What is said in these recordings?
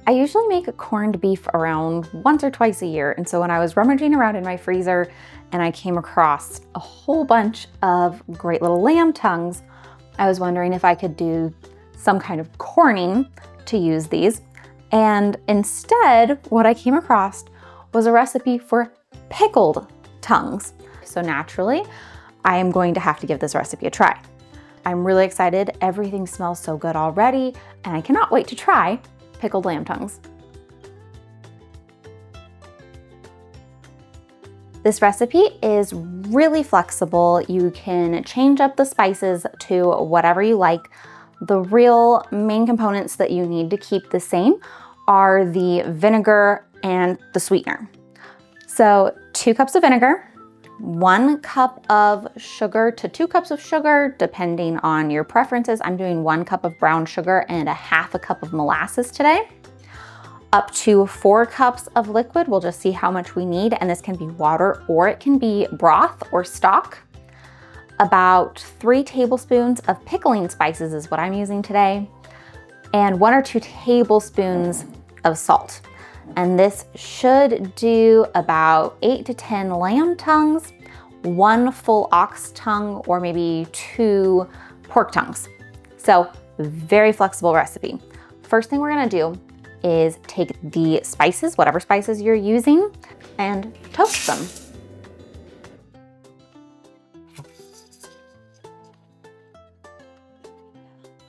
I usually make corned beef around once or twice a year. And so when I was rummaging around in my freezer and I came across a whole bunch of great little lamb tongues, I was wondering if I could do some kind of corning to use these. And instead, what I came across was a recipe for pickled tongues. So naturally, I am going to have to give this recipe a try. I'm really excited. Everything smells so good already, and I cannot wait to try pickled lamb tongues. This recipe is really flexible. You can change up the spices to whatever you like. The real main components that you need to keep the same are the vinegar and the sweetener. So 2 cups of vinegar, 1 cup of sugar to 2 cups of sugar, depending on your preferences. I'm doing 1 cup of brown sugar and 1/2 cup of molasses today. Up to 4 cups of liquid. We'll just see how much we need, and this can be water or it can be broth or stock. About 3 tablespoons of pickling spices is what I'm using today, and 1 or 2 tablespoons of salt. And this should do about 8 to 10 lamb tongues, 1 full ox tongue, or maybe 2 pork tongues. So very flexible recipe. First thing we're gonna do is take the spices, whatever spices you're using, and toast them.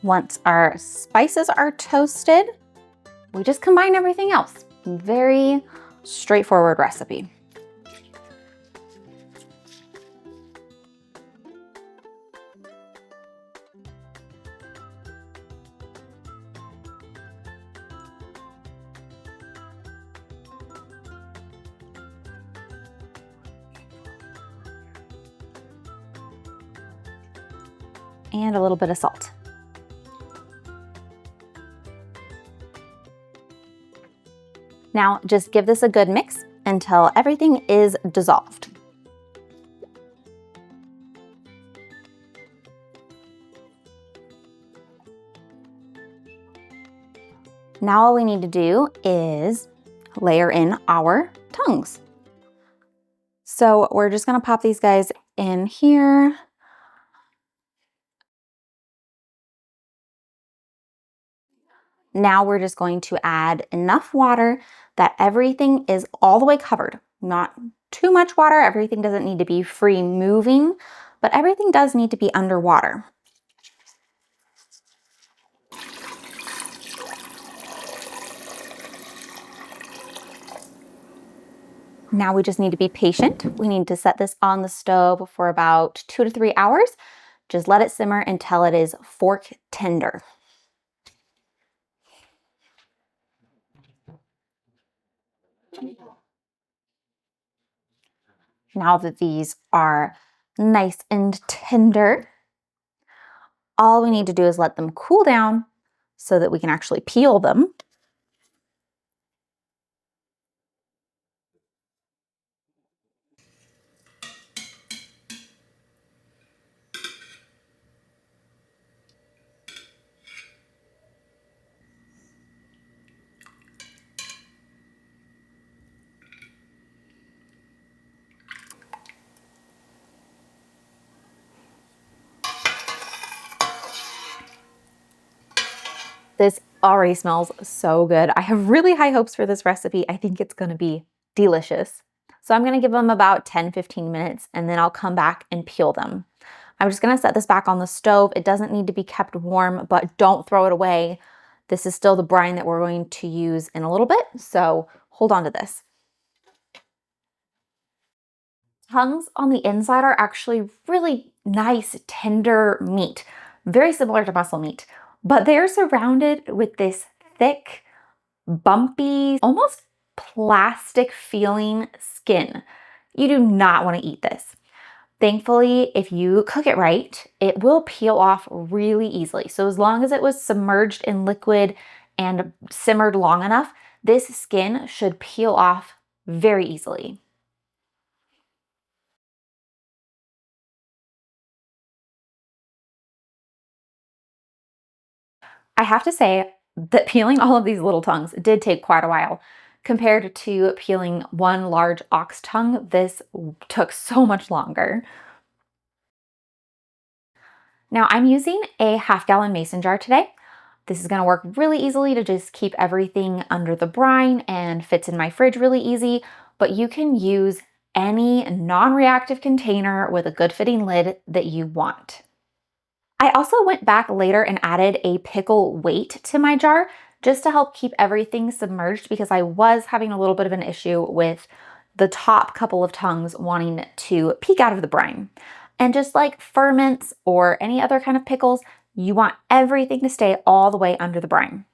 Once our spices are toasted, we just combine everything else. Very straightforward recipe. And a little bit of salt. Now just give this a good mix until everything is dissolved. Now all we need to do is layer in our tongues. So we're just gonna pop these guys in here. Now we're just going to add enough water that everything is all the way covered. Not too much water, everything doesn't need to be free moving, but everything does need to be underwater. Now we just need to be patient. We need to set this on the stove for about 2 to 3 hours. Just let it simmer until it is fork tender. Now that these are nice and tender, all we need to do is let them cool down so that we can actually peel them. This already smells so good. I have really high hopes for this recipe. I think it's gonna be delicious. So I'm gonna give them about 10-15 minutes and then I'll come back and peel them. I'm just gonna set this back on the stove. It doesn't need to be kept warm, but don't throw it away. This is still the brine that we're going to use in a little bit, so hold on to this. Tongues on the inside are actually really nice, tender meat, very similar to muscle meat, but they're surrounded with this thick, bumpy, almost plastic feeling skin. You do not want to eat this. Thankfully, if you cook it right, it will peel off really easily. So as long as it was submerged in liquid and simmered long enough, this skin should peel off very easily. I have to say, that peeling all of these little tongues did take quite a while. Compared to peeling one large ox tongue, this took so much longer. Now I'm using a half-gallon mason jar today. This is gonna work really easily to just keep everything under the brine and fits in my fridge really easy, but you can use any non-reactive container with a good fitting lid that you want. I also went back later and added a pickle weight to my jar just to help keep everything submerged because I was having a little bit of an issue with the top couple of tongues wanting to peek out of the brine. And just like ferments or any other kind of pickles, you want everything to stay all the way under the brine.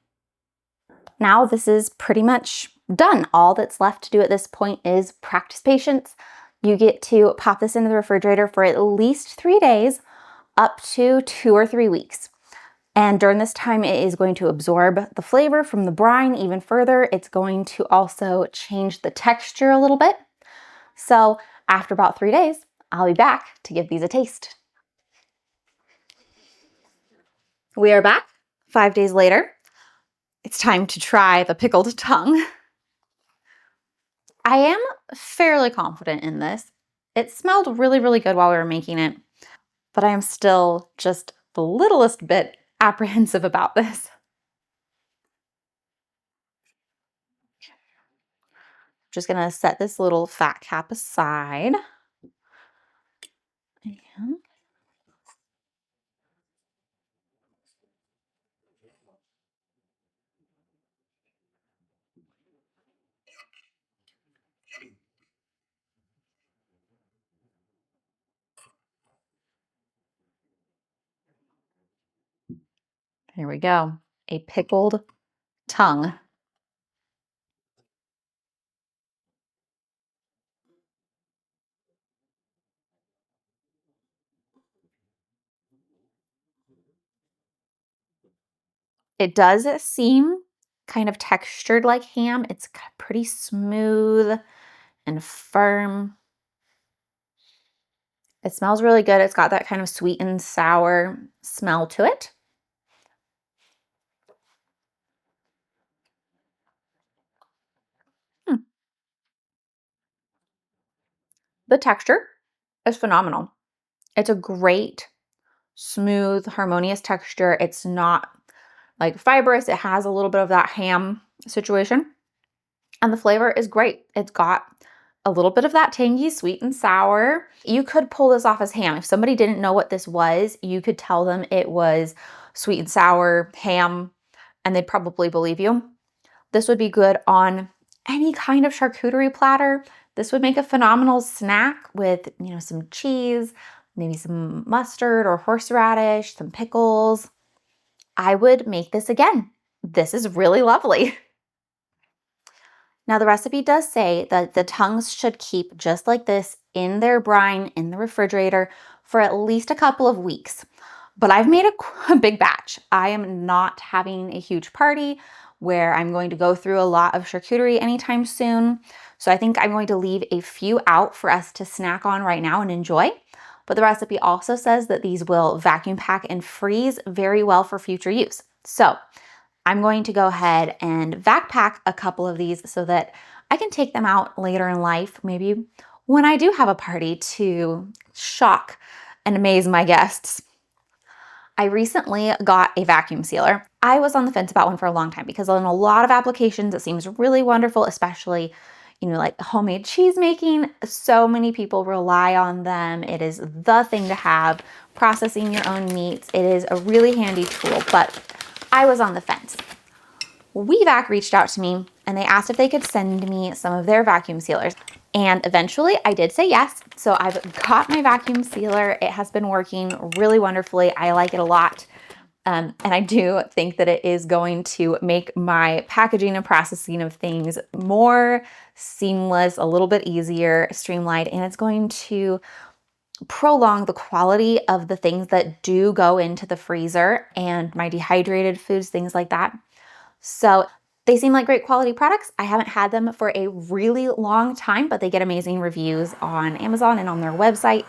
Now this is pretty much done. All that's left to do at this point is practice patience. You get to pop this into the refrigerator for at least 3 days, up to 2 or 3 weeks. And during this time, it is going to absorb the flavor from the brine even further. It's going to also change the texture a little bit. So after about 3 days, I'll be back to give these a taste. We are back 5 days later. It's time to try the pickled tongue. I am fairly confident in this. It smelled really, really good while we were making it, but I am still just the littlest bit apprehensive about this. Just gonna set this little fat cap aside. And here we go, a pickled tongue. It does seem kind of textured like ham. It's pretty smooth and firm. It smells really good. It's got that kind of sweet and sour smell to it. Hmm. The texture is phenomenal. It's a great, smooth, harmonious texture. It's not like fibrous. It has a little bit of that ham situation. And the flavor is great. It's got a little bit of that tangy sweet and sour. You could pull this off as ham. If somebody didn't know what this was, you could tell them it was sweet and sour ham, and they'd probably believe you. This would be good on any kind of charcuterie platter. This would make a phenomenal snack with, some cheese, maybe some mustard or horseradish, some pickles. I would make this again. This is really lovely. Now the recipe does say that the tongues should keep just like this in their brine in the refrigerator for at least a couple of weeks. But I've made a big batch. I am not having a huge party where I'm going to go through a lot of charcuterie anytime soon. So I think I'm going to leave a few out for us to snack on right now and enjoy. But the recipe also says that these will vacuum pack and freeze very well for future use. So I'm going to go ahead and vac pack a couple of these so that I can take them out later in life, maybe when I do have a party to shock and amaze my guests. I recently got a vacuum sealer. I was on the fence about one for a long time because in a lot of applications, it seems really wonderful, especially, like homemade cheese making. So many people rely on them. It is the thing to have. Processing your own meats. It is a really handy tool, but I was on the fence. WeVac reached out to me and they asked if they could send me some of their vacuum sealers. And eventually I did say yes. So I've got my vacuum sealer. It has been working really wonderfully. I like it a lot. And I do think that it is going to make my packaging and processing of things more seamless, a little bit easier, streamlined, and it's going to prolong the quality of the things that do go into the freezer and my dehydrated foods, things like that. So they seem like great quality products. I haven't had them for a really long time, but they get amazing reviews on Amazon and on their website.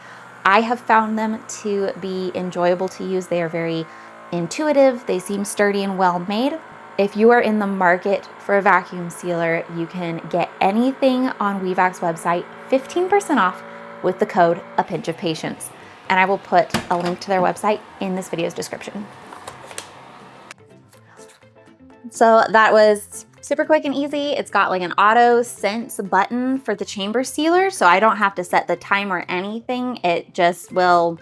I have found them to be enjoyable to use. They are very intuitive. They seem sturdy and well made. If you are in the market for a vacuum sealer, you can get anything on Weavac's website 15% off with the code A Pinch of Patience. And I will put a link to their website in this video's description. So that was super quick and easy. It's got like an auto sense button for the chamber sealer, so I don't have to set the timer or anything. It just will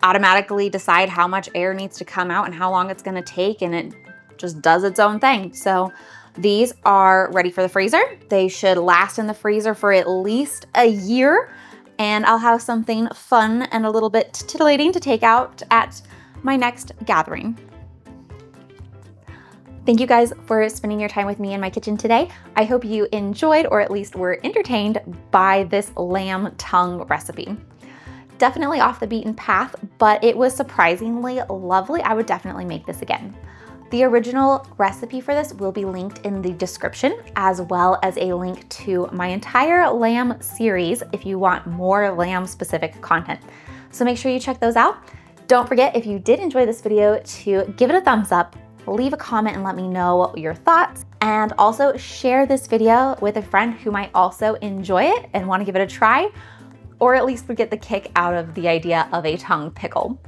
automatically decide how much air needs to come out and how long it's gonna take, and it just does its own thing. So these are ready for the freezer. They should last in the freezer for at least a year, and I'll have something fun and a little bit titillating to take out at my next gathering. Thank you guys for spending your time with me in my kitchen today. I hope you enjoyed, or at least were entertained by, this lamb tongue recipe. Definitely off the beaten path, but it was surprisingly lovely. I would definitely make this again. The original recipe for this will be linked in the description, as well as a link to my entire lamb series if you want more lamb specific content. So make sure you check those out. Don't forget, if you did enjoy this video, to give it a thumbs up, leave a comment and let me know your thoughts, and also share this video with a friend who might also enjoy it and want to give it a try, or at least would get the kick out of the idea of a tongue pickle.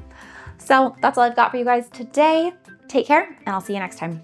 So that's all I've got for you guys today. Take care, and I'll see you next time.